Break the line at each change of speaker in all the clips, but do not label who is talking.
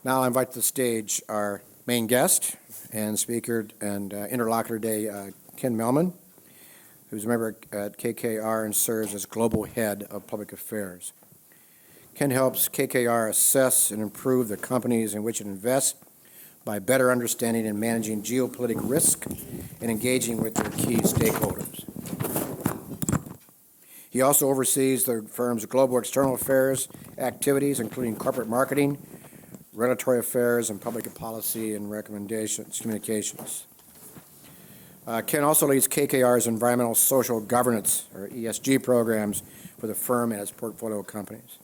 Now I invite to the stage our main guest and speaker and interlocutor today, Ken Mehlman, who's a member at KKR and serves as Global Head of Public Affairs. Ken helps KKR assess and improve the companies in which it invests by better understanding and managing geopolitical risk and engaging with their key stakeholders. He also oversees the firm's global external affairs activities, including corporate marketing, regulatory affairs, and public policy and communications. Ken also leads KKR's environmental social governance, or ESG, programs for the firm and its portfolio companies.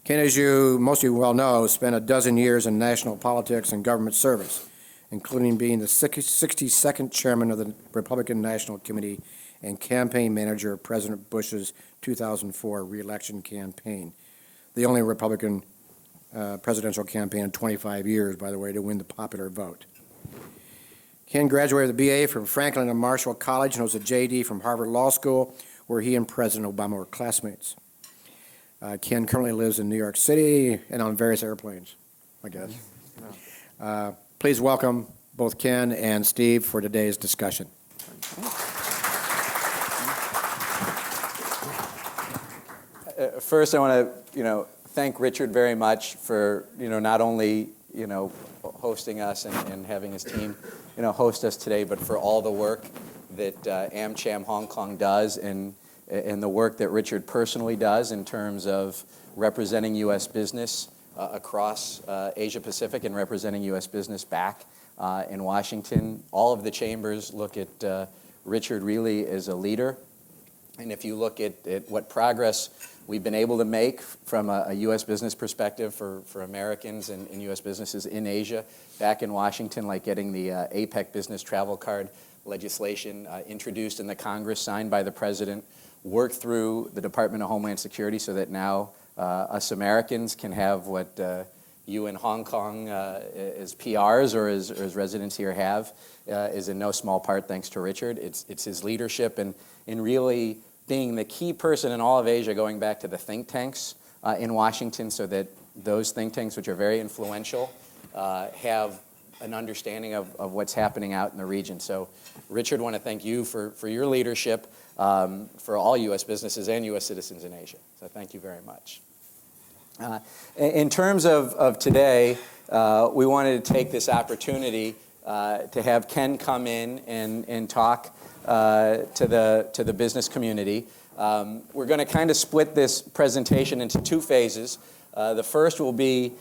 Ken, as most of you well know, spent a dozen years in national politics and government service, including being the 62nd chairman of the Republican National Committee and campaign manager of President Bush's 2004 re-election campaign, the only Republican presidential campaign in 25 years, by the way, to win the popular vote. Ken graduated with a BA from Franklin and Marshall College and was a JD from Harvard Law School, where he and President Obama were classmates. Ken currently lives in New York City and on various airplanes, I guess. Please welcome both Ken and Steve for today's discussion.
First, I want to, thank Richard very much for, not only, hosting us and having his team, host us today, but for all the work that AmCham Hong Kong does and the work that Richard personally does in terms of representing U.S. business across Asia Pacific and representing U.S. business back in Washington. All of the chambers look at Richard really as a leader. And if you look at what progress we've been able to make from a U.S. business perspective for Americans and U.S. businesses in Asia, back in Washington, like getting the APEC business travel card legislation introduced in the Congress, signed by the President, worked through the Department of Homeland Security so that now us Americans can have what you in Hong Kong as PRs or as residents here have, is in no small part thanks to Richard. It's his leadership and really being the key person in all of Asia, going back to the think tanks in Washington, so that those think tanks, which are very influential, have an understanding of what's happening out in the region. So, Richard, I want to thank you for your leadership for all U.S. businesses and U.S. citizens in Asia. So thank you very much. In terms of today, we wanted to take this opportunity to have Ken come in and talk to the business community. We're going to kind of split this presentation into two phases. The first will be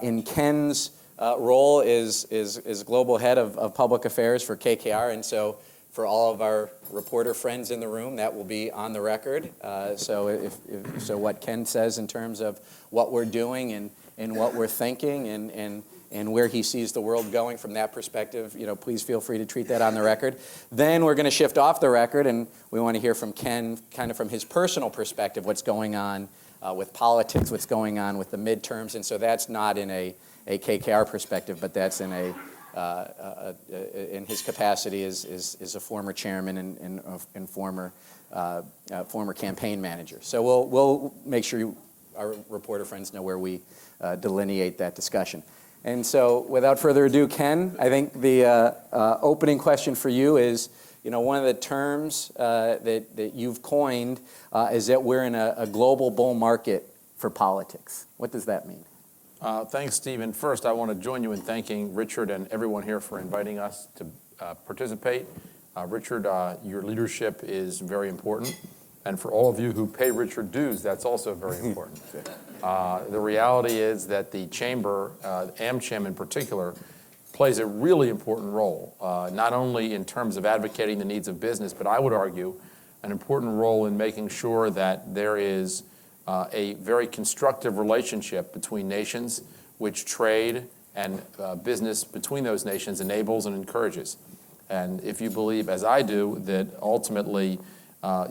in Ken's role as Global Head of Public Affairs for KKR, and so for all of our reporter friends in the room, that will be on the record. So what Ken says in terms of what we're doing and what we're thinking and where he sees the world going from that perspective, please feel free to treat that on the record. Then we're going to shift off the record, and we want to hear from Ken, kind of from his personal perspective, what's going on with politics, what's going on with the midterms. And so that's not in a KKR perspective, but that's in in his capacity as a former chairman and former campaign manager. So we'll make sure our reporter friends know where we delineate that discussion. And so, without further ado, Ken, I think the opening question for you is, one of the terms that you've coined is that we're in a global bull market for politics. What does that mean?
Thanks, Stephen. First, I want to join you in thanking Richard and everyone here for inviting us to participate. Richard, your leadership is very important. And for all of you who pay Richard dues, that's also very important. The reality is that the chamber, AmCham in particular, plays a really important role, not only in terms of advocating the needs of business, but I would argue an important role in making sure that there is a very constructive relationship between nations, which trade and business between those nations enables and encourages. And if you believe, as I do, that ultimately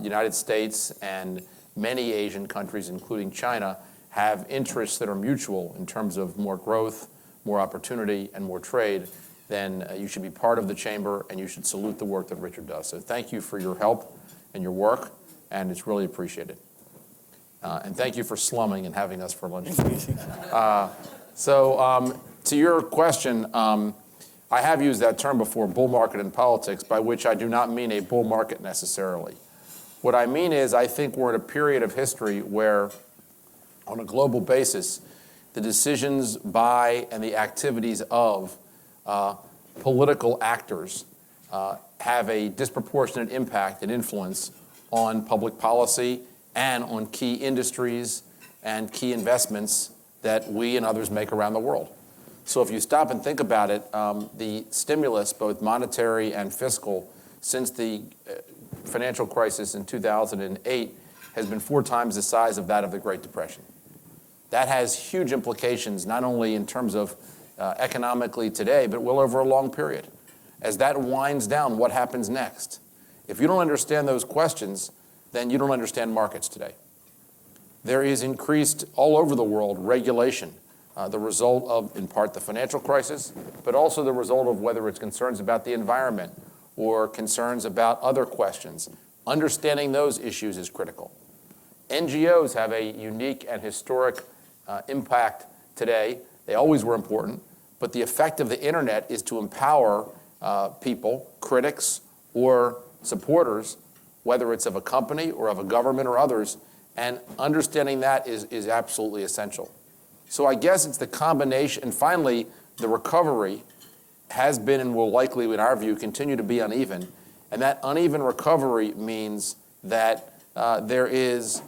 United States and many Asian countries, including China, have interests that are mutual in terms of more growth, more opportunity, and more trade, then you should be part of the chamber and you should salute the work that Richard does. So thank you for your help and your work, and it's really appreciated. And thank you for slumming and having us for lunch. So to your question, I have used that term before, bull market in politics, by which I do not mean a bull market necessarily. What I mean is I think we're in a period of history where, on a global basis, the decisions by and the activities of political actors have a disproportionate impact and influence on public policy and on key industries and key investments that we and others make around the world. So if you stop and think about it, the stimulus, both monetary and fiscal, since the financial crisis in 2008 has been 4 times the size of that of the Great Depression. That has huge implications, not only in terms of economically today, but well over a long period. As that winds down, what happens next? If you don't understand those questions, then you don't understand markets today. There is increased, all over the world, regulation, the result of, in part, the financial crisis, but also the result of whether it's concerns about the environment or concerns about other questions. Understanding those issues is critical. NGOs have a unique and historic impact today. They always were important, but the effect of the internet is to empower people, critics or supporters, whether it's of a company or of a government or others, and understanding that is absolutely essential. So I guess it's the combination, and finally, the recovery has been and will likely, in our view, continue to be uneven. And that uneven recovery means that there is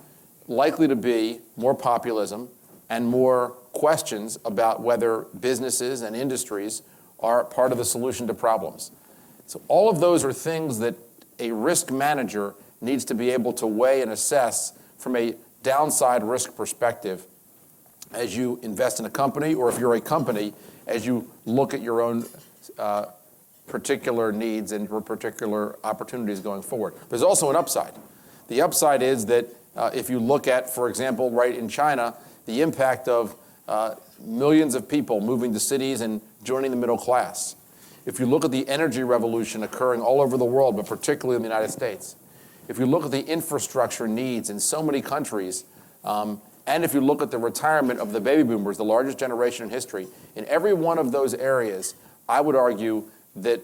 likely to be more populism and more questions about whether businesses and industries are part of the solution to problems. So all of those are things that a risk manager needs to be able to weigh and assess from a downside risk perspective as you invest in a company, or if you're a company, as you look at your own particular needs and particular opportunities going forward. There's also an upside. The upside is that if you look at, for example, right in China, the impact of millions of people moving to cities and joining the middle class. If you look at the energy revolution occurring all over the world, but particularly in the United States. If you look at the infrastructure needs in so many countries, and if you look at the retirement of the baby boomers, the largest generation in history, in every one of those areas, I would argue that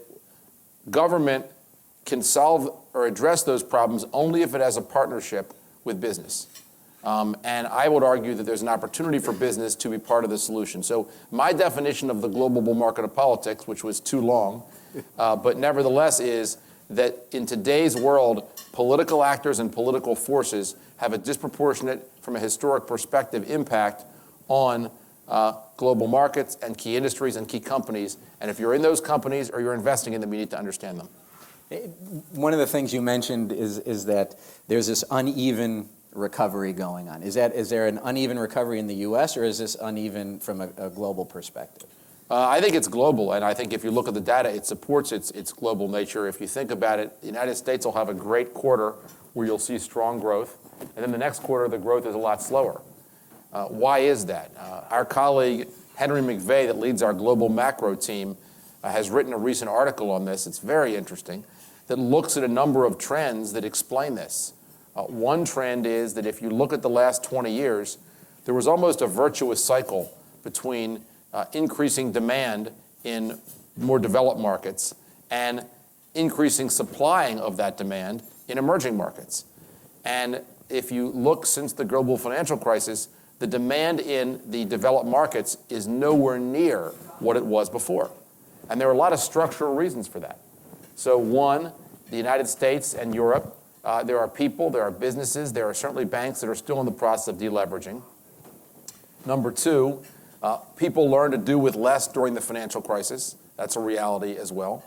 government can solve or address those problems only if it has a partnership with business. And I would argue that there's an opportunity for business to be part of the solution. So my definition of the global bull market of politics, which was too long, but nevertheless is that in today's world, political actors and political forces have a disproportionate, from a historic perspective, impact on global markets and key industries and key companies. And if you're in those companies or you're investing in them, you need to understand them.
One of the things you mentioned is that there's this uneven recovery going on. Is there an uneven recovery in the U.S., or is this uneven from a global perspective?
I think it's global, and I think if you look at the data, it supports its global nature. If you think about it, the United States will have a great quarter where you'll see strong growth, and then the next quarter, the growth is a lot slower. Why is that? Our colleague, Henry McVeigh, that leads our global macro team, has written a recent article on this. It's very interesting, that looks at a number of trends that explain this. One trend is that if you look at the last 20 years, there was almost a virtuous cycle between increasing demand in more developed markets and increasing supplying of that demand in emerging markets. And if you look since the global financial crisis, the demand in the developed markets is nowhere near what it was before. And there are a lot of structural reasons for that. So one, the United States and Europe, there are people, there are businesses, there are certainly banks that are still in the process of deleveraging. Number two, people learned to do with less during the financial crisis. That's a reality as well.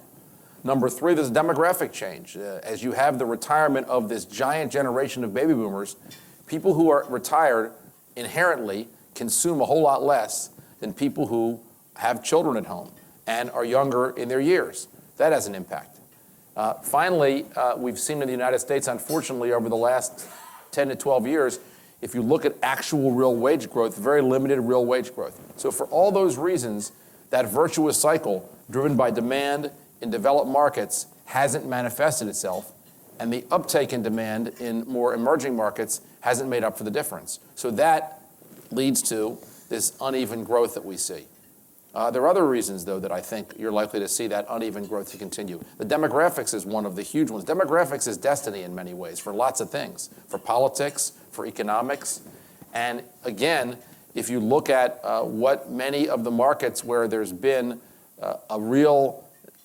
Number three, there's demographic change. As you have the retirement of this giant generation of baby boomers, people who are retired inherently consume a whole lot less than people who have children at home and are younger in their years. That has an impact. Finally, we've seen in the United States, unfortunately, over the last 10 to 12 years, if you look at actual real wage growth, very limited real wage growth. So for all those reasons, that virtuous cycle driven by demand in developed markets hasn't manifested itself, and the uptake in demand in more emerging markets hasn't made up for the difference. So that leads to this uneven growth that we see. There are other reasons, though, that I think you're likely to see that uneven growth to continue. The demographics is one of the huge ones. Demographics is destiny in many ways for lots of things, for politics, for economics. And again, if you look at what many of the markets where there's been a real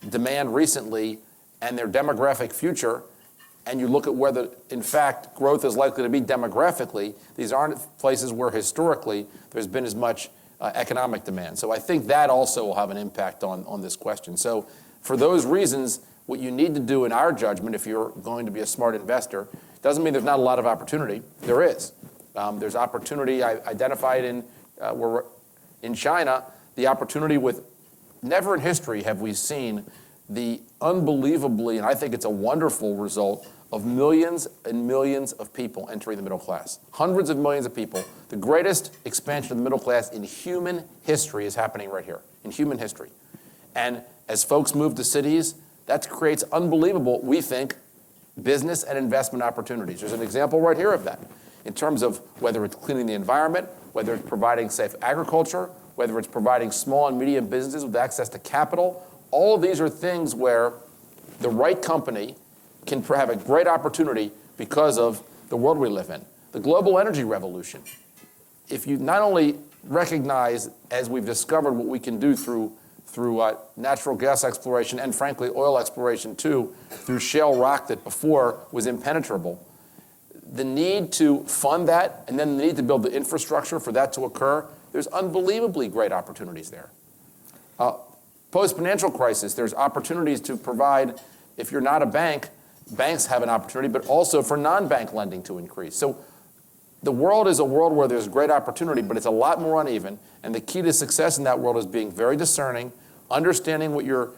demand recently and their demographic future, and you look at whether, in fact, growth is likely to be demographically, these aren't places where historically there's been as much economic demand. So I think that also will have an impact on this question. So for those reasons, what you need to do in our judgment, if you're going to be a smart investor, doesn't mean there's not a lot of opportunity. There is. There's opportunity identified in China, the opportunity with, never in history have we seen the unbelievably, and I think it's a wonderful result, of millions and millions of people entering the middle class. Hundreds of millions of people. The greatest expansion of the middle class in human history is happening right here, in human history. And as folks move to cities, that creates unbelievable, we think, business and investment opportunities. There's an example right here of that, in terms of whether it's cleaning the environment, whether it's providing safe agriculture, whether it's providing small and medium businesses with access to capital. All of these are things where the right company can have a great opportunity because of the world we live in. The global energy revolution. If you not only recognize, as we've discovered, what we can do through natural gas exploration and, frankly, oil exploration too, through shale rock that before was impenetrable, the need to fund that and then the need to build the infrastructure for that to occur, there's unbelievably great opportunities there. Post-financial crisis, there's opportunities to provide, if you're not a bank, banks have an opportunity, but also for non-bank lending to increase. So the world is a world where there's great opportunity, but it's a lot more uneven. And the key to success in that world is being very discerning, understanding what you're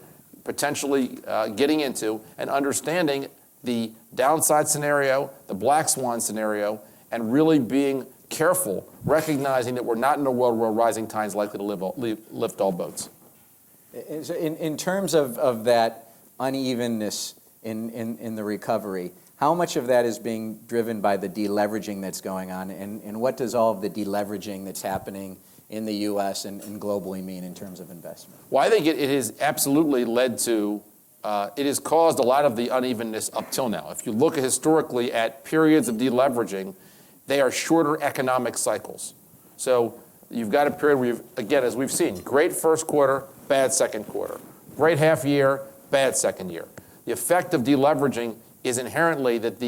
potentially getting into, and understanding the downside scenario, the black swan scenario, and really being careful, recognizing that we're not in a world where rising tides likely to lift all boats.
In terms of that unevenness in the recovery, how much of that is being driven by the deleveraging that's going on, and what does all of the deleveraging that's happening in the U.S. and globally mean in terms of investment?
Well, I think it has absolutely led to, it has caused a lot of the unevenness up till now. If you look historically at periods of deleveraging, they are shorter economic cycles. So you've got a period where again, as we've seen, great first quarter, bad second quarter. Great half year, bad second year. The effect of deleveraging is inherently that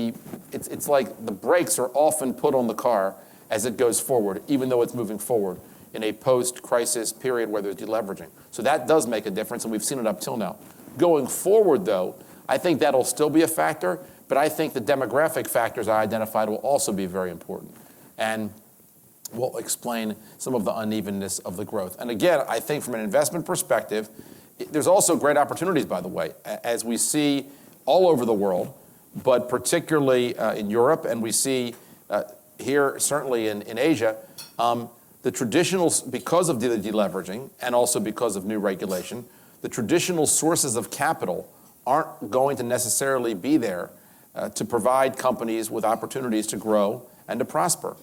it's like the brakes are often put on the car as it goes forward, even though it's moving forward in a post-crisis period where there's deleveraging. So that does make a difference, and we've seen it up till now. Going forward, though, I think that'll still be a factor, but I think the demographic factors I identified will also be very important. And will explain some of the unevenness of the growth. And again, I think from an investment perspective, there's also great opportunities, by the way, as we see all over the world, but particularly in Europe, and we see here, certainly in Asia, the traditional, because of the deleveraging and also because of new regulation, the traditional sources of capital aren't going to necessarily be there to provide companies with opportunities to grow and to prosper.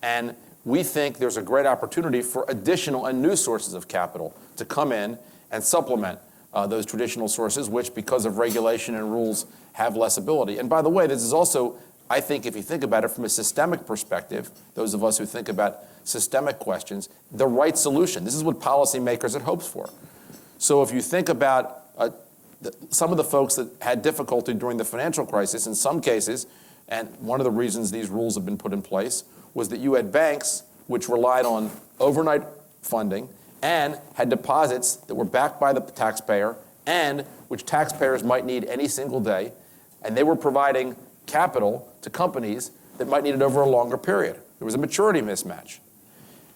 And we think there's a great opportunity for additional and new sources of capital to come in and supplement those traditional sources, which, because of regulation and rules, have less ability. And by the way, this is also, I think, if you think about it from a systemic perspective, those of us who think about systemic questions, the right solution. This is what policymakers had hopes for. So if you think about some of the folks that had difficulty during the financial crisis, in some cases, and one of the reasons these rules have been put in place, was that you had banks which relied on overnight funding and had deposits that were backed by the taxpayer and which taxpayers might need any single day, and they were providing capital to companies that might need it over a longer period. There was a maturity mismatch.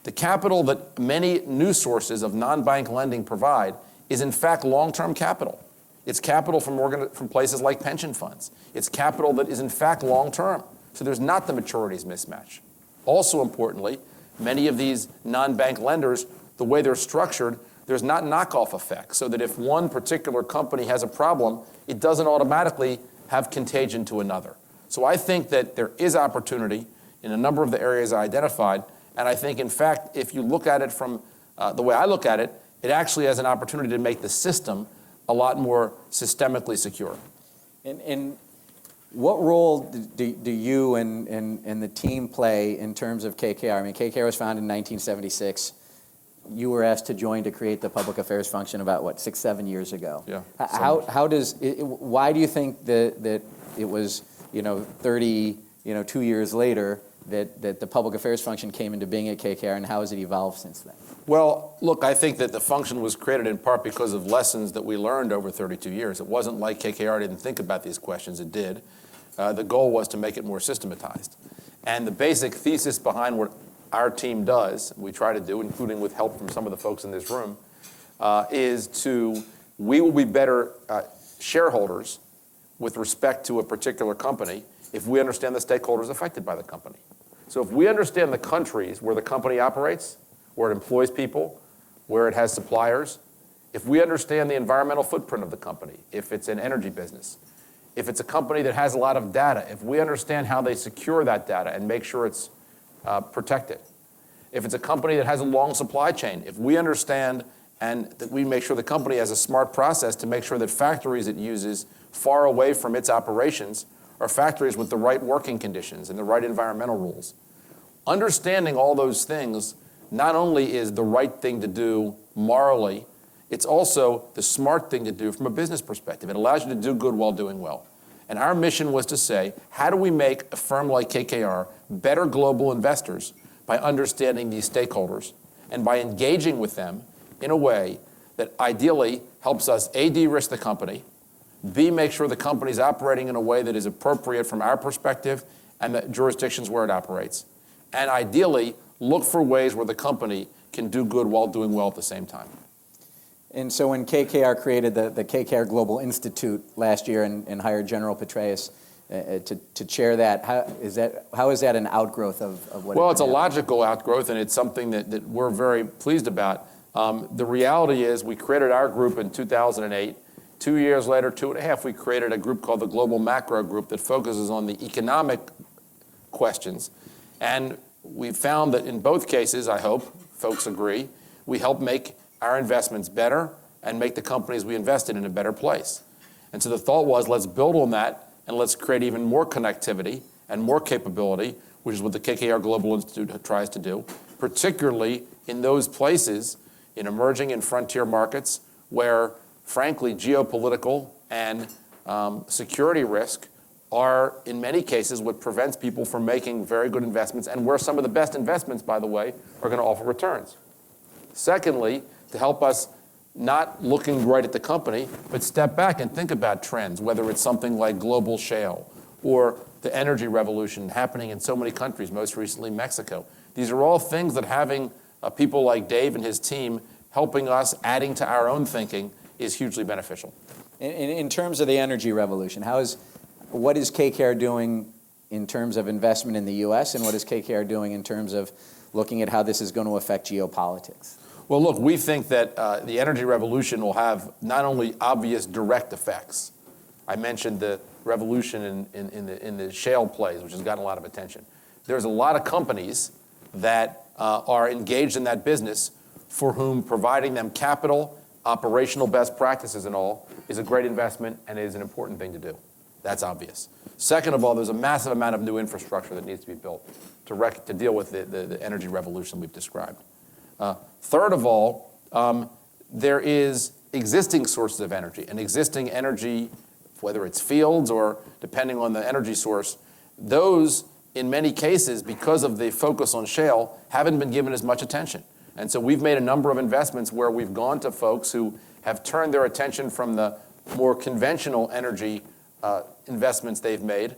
The capital that many new sources of non-bank lending provide is in fact long-term capital. It's capital from places like pension funds. It's capital that is in fact long-term. So there's not the maturities mismatch. Also importantly, many of these non-bank lenders, the way they're structured, there's not knockoff effects, so that if one particular company has a problem, it doesn't automatically have contagion to another. So I think that there is opportunity in a number of the areas I identified, And I think, in fact, if you look at it from the way I look at it, it actually has an opportunity to make the system a lot more systemically secure.
And what role do you and the team play in terms of KKR? I mean, KKR was founded in 1976. You were asked to join to create the public affairs function about, 6-7 years ago.
Yeah.
How does it, why do you think that it was 2 years later that the public affairs function came into being at KKR, and how has it evolved since then?
Well, look, I think that the function was created in part because of lessons that we learned over 32 years. It wasn't like KKR didn't think about these questions. It did. The goal was to make it more systematized. And the basic thesis behind what our team does, we try to do, including with help from some of the folks in this room, we will be better shareholders with respect to a particular company if we understand the stakeholders affected by the company. So if we understand the countries where the company operates, where it employs people, where it has suppliers, if we understand the environmental footprint of the company, if it's an energy business, if it's a company that has a lot of data, if we understand how they secure that data and make sure it's protected, if it's a company that has a long supply chain, if we understand and that we make sure the company has a smart process to make sure that factories it uses far away from its operations are factories with the right working conditions and the right environmental rules. Understanding all those things not only is the right thing to do morally, it's also the smart thing to do from a business perspective. It allows you to do good while doing well. And our mission was to say, how do we make a firm like KKR better global investors by understanding these stakeholders and by engaging with them in a way that ideally helps us, A, de-risk the company, B, make sure the company's operating in a way that is appropriate from our perspective and the jurisdictions where it operates, and ideally look for ways where the company can do good while doing well at the same time.
And so when KKR created the KKR Global Institute last year and hired General Petraeus to chair that, how is that an outgrowth of what?
Well, it's a logical outgrowth, and it's something that we're very pleased about. The reality is we created our group in 2008. 2 years later, 2.5, we created a group called the Global Macro Group that focuses on the economic questions. And we found that in both cases, I hope folks agree, we help make our investments better and make the companies we invested in a better place. And so the thought was, let's build on that and let's create even more connectivity and more capability, which is what the KKR Global Institute tries to do, particularly in those places in emerging and frontier markets where, frankly, geopolitical and security risk are, in many cases, what prevents people from making very good investments, and where some of the best investments, by the way, are going to offer returns. Secondly, to help us not looking right at the company, but step back and think about trends, whether it's something like global shale or the energy revolution happening in so many countries, most recently Mexico. These are all things that having people like Dave and his team helping us, adding to our own thinking, is hugely beneficial.
In terms of the energy revolution, what is KKR doing in terms of investment in the U.S., and what is KKR doing in terms of looking at how this is going to affect geopolitics?
Well, look, we think that the energy revolution will have not only obvious direct effects. I mentioned the revolution in the shale plays, which has gotten a lot of attention. There's a lot of companies that are engaged in that business for whom providing them capital, operational best practices and all, is a great investment and is an important thing to do. That's obvious. Second of all, there's a massive amount of new infrastructure that needs to be built to deal with the energy revolution we've described. Third of all, there is existing sources of energy, and existing energy, whether it's fields or depending on the energy source, those, in many cases, because of the focus on shale, haven't been given as much attention. And so we've made a number of investments where we've gone to folks who have turned their attention from the more conventional energy investments they've made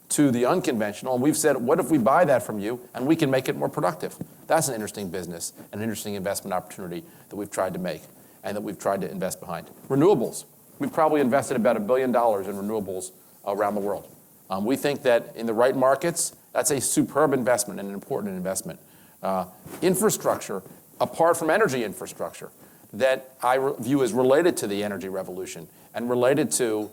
to the unconventional, and we've said, what if we buy that from you and we can make it more productive? That's an interesting business, an interesting investment opportunity that we've tried to make and that we've tried to invest behind. Renewables. We've probably invested about $1 billion in renewables around the world. We think that in the right markets, that's a superb investment and an important investment. Infrastructure, apart from energy infrastructure, that I view as related to the energy revolution and related to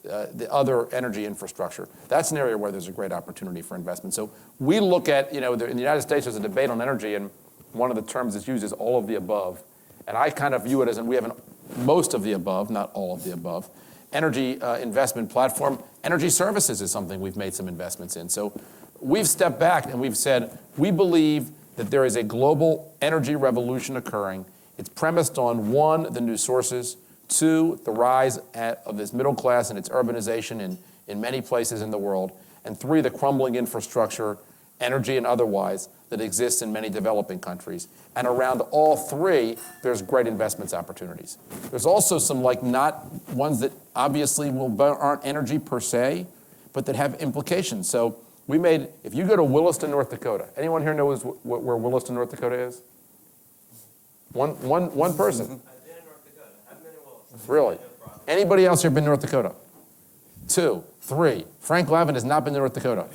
the other energy infrastructure. That's an area where there's a great opportunity for investment. So we look at, in the United States, there's a debate on energy, and one of the terms that's used is all of the above. And I kind of view it as, we have most of the above, not all of the above. Energy investment platform. Energy services is something we've made some investments in. So we've stepped back and we've said, we believe that there is a global energy revolution occurring. It's premised on, one, the new sources, two, the rise of this middle class and its urbanization in many places in the world, and three, the crumbling infrastructure, energy and otherwise, that exists in many developing countries. And around all three, there's great investments opportunities. There's also some not ones that obviously aren't energy per se, but that have implications. So if you go to Williston, North Dakota, anyone here knows where Williston, North Dakota is? One person.
I've been in North Dakota. I've been in Williston.
Really? Anybody else here been to North Dakota? Two, three. Frank Lavin has not been to North Dakota.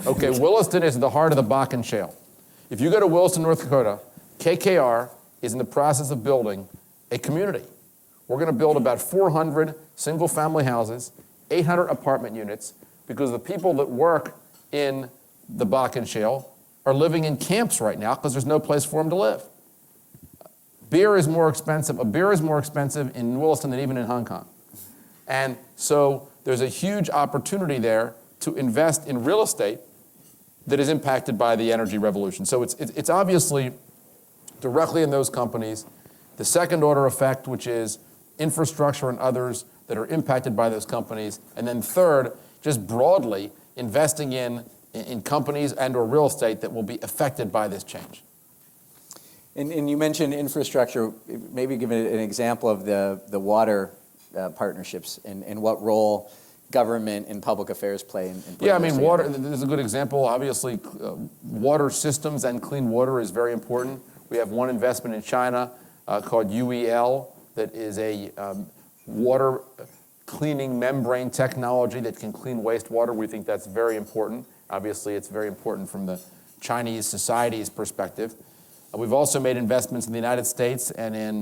Okay, Williston is the heart of the Bakken Shale. If you go to Williston, North Dakota, KKR is in the process of building a community. We're going to build about 400 single-family houses, 800 apartment units, because the people that work in the Bakken Shale are living in camps right now because there's no place for them to live. Beer is more expensive. A beer is more expensive in Williston than even in Hong Kong. And so there's a huge opportunity there to invest in real estate that is impacted by the energy revolution. So it's obviously directly in those companies. The second order effect, which is infrastructure and others that are impacted by those companies. And then third, just broadly, investing in companies and or real estate that will be affected by this change.
And you mentioned infrastructure. Maybe give an example of the water partnerships and what role government and public affairs play in
Yeah, I mean, water, this is a good example. Obviously, water systems and clean water is very important. We have one investment in China called UEL that is a water cleaning membrane technology that can clean wastewater. We think that's very important. Obviously, it's very important from the Chinese society's perspective. We've also made investments in the United States and in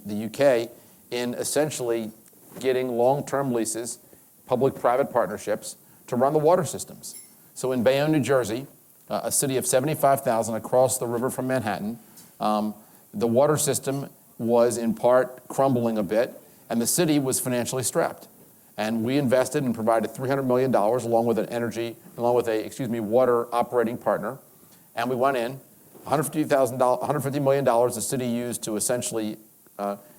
the UK in essentially getting long-term leases, public-private partnerships, to run the water systems. So in Bayonne, New Jersey, a city of 75,000 across the river from Manhattan, the water system was in part crumbling a bit, and the city was financially strapped. And we invested and provided $300 million along with a water operating partner. And we went in, $150 million the city used to essentially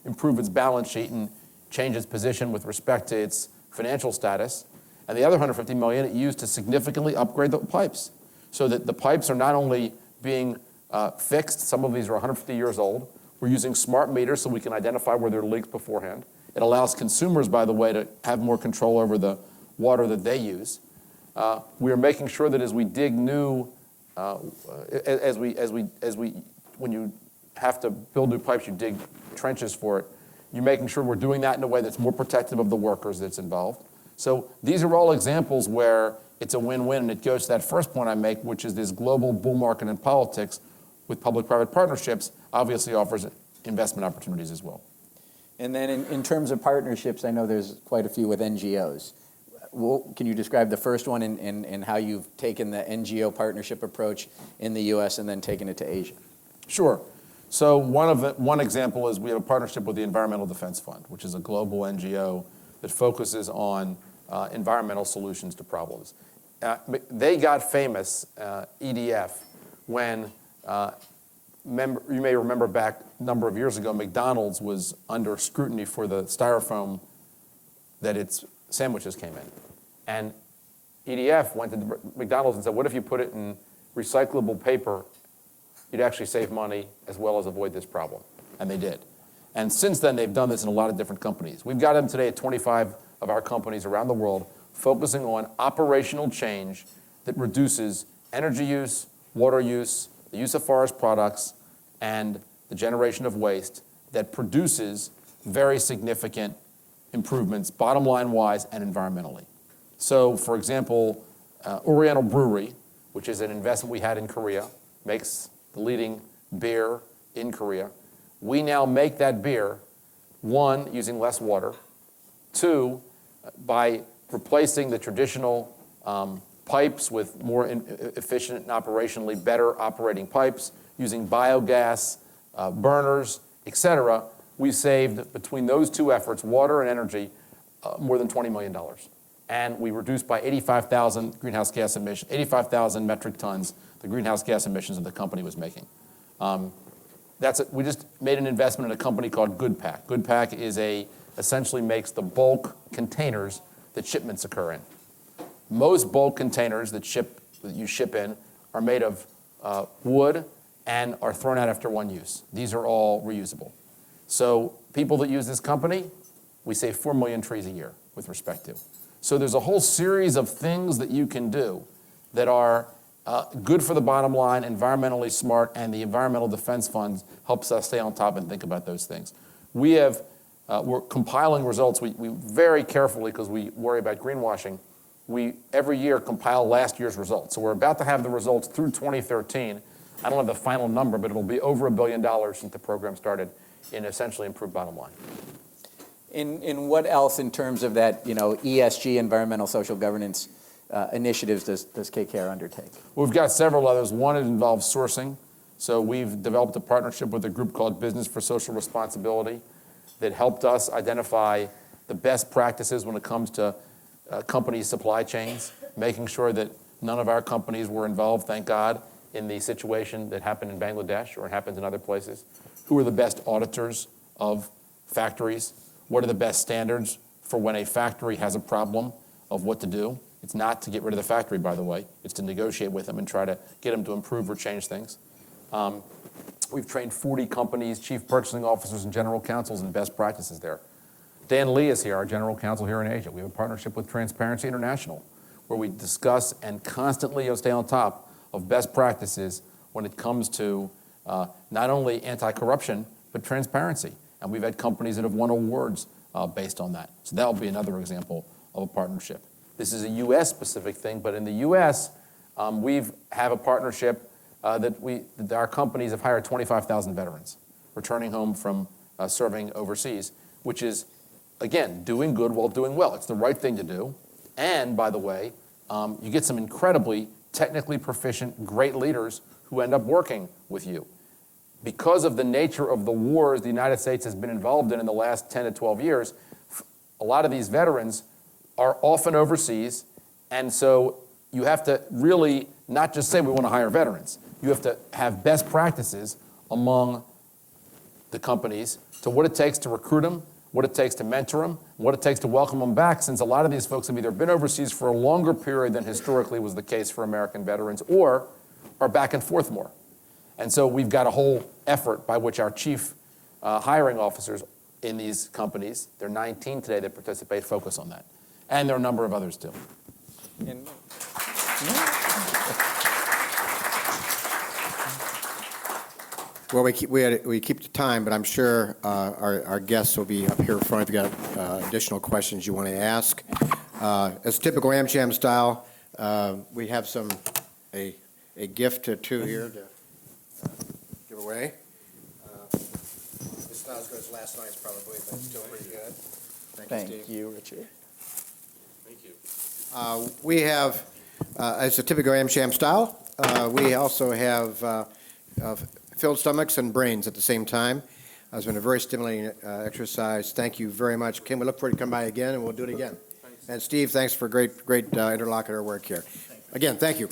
improve its balance sheet and change its position with respect to its financial status. And the other $150 million it used to significantly upgrade the pipes so that the pipes are not only being fixed, some of these are 150 years old. We're using smart meters so we can identify where there are leaks beforehand. It allows consumers, by the way, to have more control over the water that they use. We are making sure that as we dig new, when you have to build new pipes, you dig trenches for it. You're making sure we're doing that in a way that's more protective of the workers that's involved. So these are all examples where it's a win-win, and it goes to that first point I make, which is this global bull market in politics with public-private partnerships obviously offers investment opportunities as well.
And then in terms of partnerships, I know there's quite a few with NGOs. Can you describe the first one and how you've taken the NGO partnership approach in the U.S. and then taken it to Asia?
Sure. So one example is we have a partnership with the Environmental Defense Fund, which is a global NGO that focuses on environmental solutions to problems. They got famous, EDF, when you may remember back a number of years ago, McDonald's was under scrutiny for the styrofoam that its sandwiches came in. And EDF went to McDonald's and said, what if you put it in recyclable paper? You'd actually save money as well as avoid this problem. And they did. And since then, they've done this in a lot of different companies. We've got them today at 25 of our companies around the world focusing on operational change that reduces energy use, water use, the use of forest products, and the generation of waste that produces very significant improvements, bottom line wise and environmentally. So, for example, Oriental Brewery, which is an investment we had in Korea, makes the leading beer in Korea. We now make that beer, one, using less water, Two, by replacing the traditional pipes with more efficient and operationally better operating pipes, using biogas, burners, et cetera, we saved, between those two efforts, water and energy, more than $20 million. And we reduced by 85,000 metric tons, the greenhouse gas emissions that the company was making. We just made an investment in a company called GoodPack. GoodPack essentially makes the bulk containers that shipments occur in. Most bulk containers that you ship in are made of wood and are thrown out after one use. These are all reusable. So people that use this company, we save 4 million trees a year with respect to. So there's a whole series of things that you can do that are good for the bottom line, environmentally smart, and the Environmental Defense Fund helps us stay on top and think about those things. We're compiling results. We very carefully, because we worry about greenwashing, we every year compile last year's results. So we're about to have the results through 2013. I don't have the final number, but it'll be over $1 billion since the program started in essentially improved bottom line.
In what else in terms of that, ESG, environmental social governance initiatives does KKR undertake?
We've got several others. One, it involves sourcing. So we've developed a partnership with a group called Business for Social Responsibility that helped us identify the best practices when it comes to company supply chains, making sure that none of our companies were involved, thank God, in the situation that happened in Bangladesh or happens in other places. Who are the best auditors of factories? What are the best standards for when a factory has a problem of what to do? It's not to get rid of the factory, by the way. It's to negotiate with them and try to get them to improve or change things. We've trained 40 companies, chief purchasing officers, and general counsels in best practices there. Dan Lee is here, our general counsel here in Asia. We have a partnership with Transparency International, where we discuss and constantly stay on top of best practices when it comes to not only anti-corruption, but transparency. And we've had companies that have won awards based on that. So that'll be another example of a partnership. This is a U.S.-specific thing, but in the U.S., we have a partnership that our companies have hired 25,000 veterans returning home from serving overseas, which is, again, doing good while doing well. It's the right thing to do. And, by the way, you get some incredibly technically proficient, great leaders who end up working with you. Because of the nature of the wars the United States has been involved in the last 10 to 12 years, a lot of these veterans are often overseas, and so you have to really not just say we want to hire veterans. You have to have best practices among the companies to what it takes to recruit them, what it takes to mentor them, what it takes to welcome them back, since a lot of these folks have either been overseas for a longer period than historically was the case for American veterans, or are back and forth more. And so we've got a whole effort by which our chief hiring officers in these companies, there are 19 today that participate, focus on that. And there are a number of others too.
Well, we keep the time, but I'm sure our guests will be up here front if you've got additional questions you want to ask. As typical AmCham style, we have a gift or two here to give away. It's not as good as last night's probably, but it's still pretty good.
Thank you, Richard.
Thank you.
We have, as a typical AmCham style, we also have filled stomachs and brains at the same time. It's been a very stimulating exercise. Thank you very much, Kim. We look forward to come by again, and we'll do it again. Thanks. And Steve, thanks for great interlocutor work here. Again, thank you.